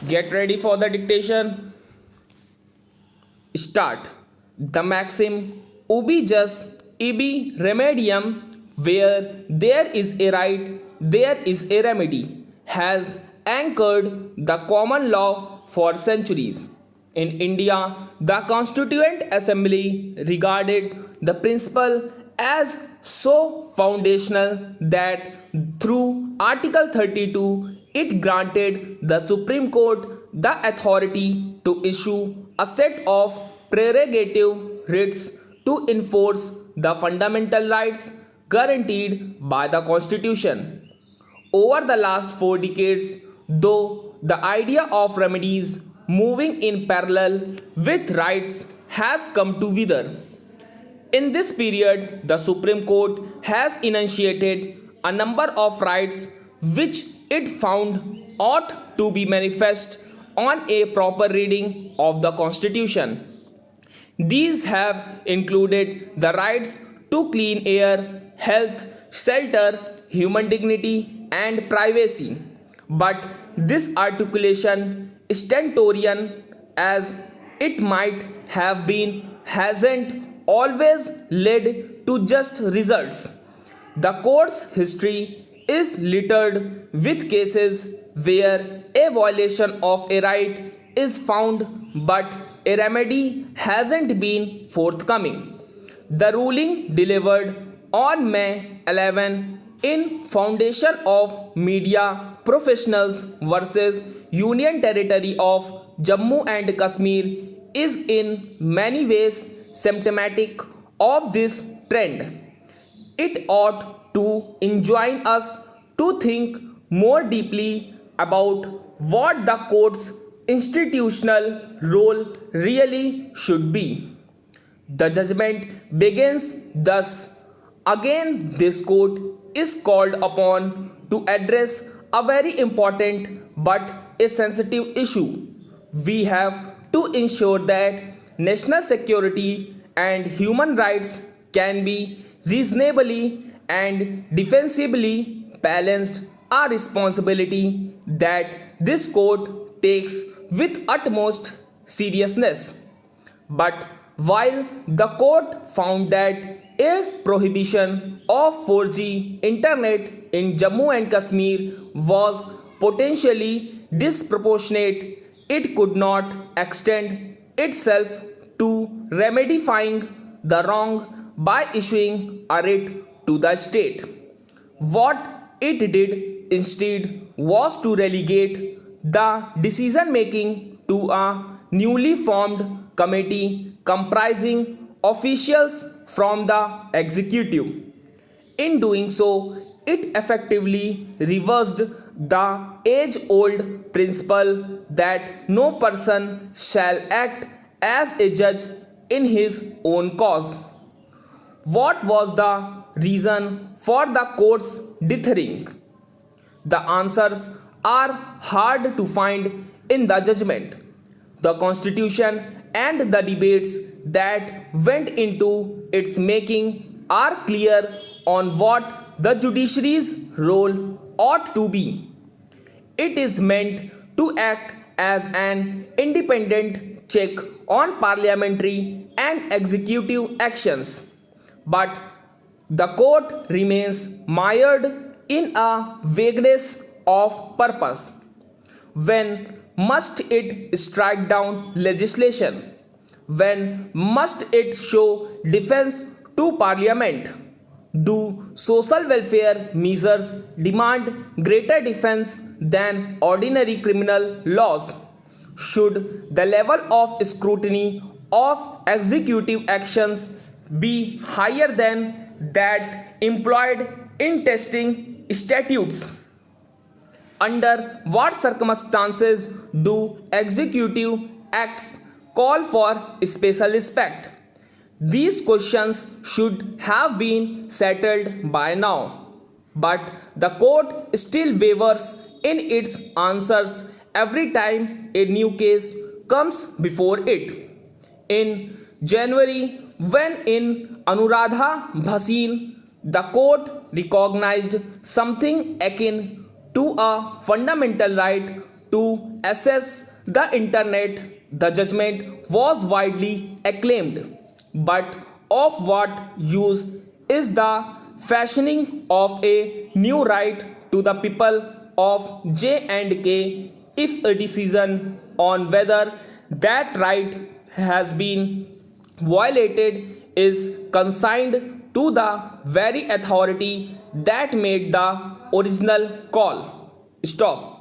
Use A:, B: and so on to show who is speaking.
A: Get ready for the dictation. Start. The maxim ubi jus ibi remedium, where there is a right, there is a remedy, has anchored the common law for centuries. In India, the Constituent Assembly regarded the principle as so foundational that through Article 32 it granted the Supreme Court the authority to issue a set of prerogative writs to enforce the fundamental rights guaranteed by the Constitution. Over the last 4 decades, though the idea of remedies moving in parallel with rights has come to wither. In this period, the Supreme Court has enunciated a number of rights which it found ought to be manifest on a proper reading of the Constitution. These have included the rights to clean air, health, shelter, human dignity, and privacy. But this articulation, stentorian as it might have been, hasn't always led to just results. The court's history is littered with cases where a violation of a right is found but a remedy hasn't been forthcoming. The ruling delivered on May 11 in Foundation of Media Professionals versus Union Territory of Jammu and Kashmir is in many ways symptomatic of this trend. It ought to enjoin us to think more deeply about what the court's institutional role really should be. The judgment begins thus. Again, this court is called upon to address a very important but a sensitive issue. We have to ensure that national security and human rights can be reasonably and defensively balanced, a responsibility that this court takes with utmost seriousness. But while the court found that a prohibition of 4G internet in Jammu and Kashmir was potentially disproportionate, it could not extend itself to remedifying the wrong by issuing a writ to the state. What it did instead was to relegate the decision making to a newly formed committee comprising officials from the executive. In doing so, it effectively reversed the age old principle that no person shall act as a judge in his own cause. What was the reason for the court's dithering? The answers are hard to find in the judgment. The Constitution and the debates that went into its making are clear on what the judiciary's role ought to be. It is meant to act as an independent check on parliamentary and executive actions. But the court remains mired in a vagueness of purpose. When must it strike down legislation? When must it show defense to parliament? Do social welfare measures demand greater defense than ordinary criminal laws? Should the level of scrutiny of executive actions be higher than that employed in testing statutes? Under what circumstances do executive acts call for special respect? These questions should have been settled by now, but the court still wavers in its answers every time a new case comes before it. In January, when in Anuradha Bhasin, the court recognized something akin to a fundamental right to assess the internet, the judgment was widely acclaimed. But of what use is the fashioning of a new right to the people of J and K if a decision on whether that right has been violated is consigned to the very authority that made the original call? Stop.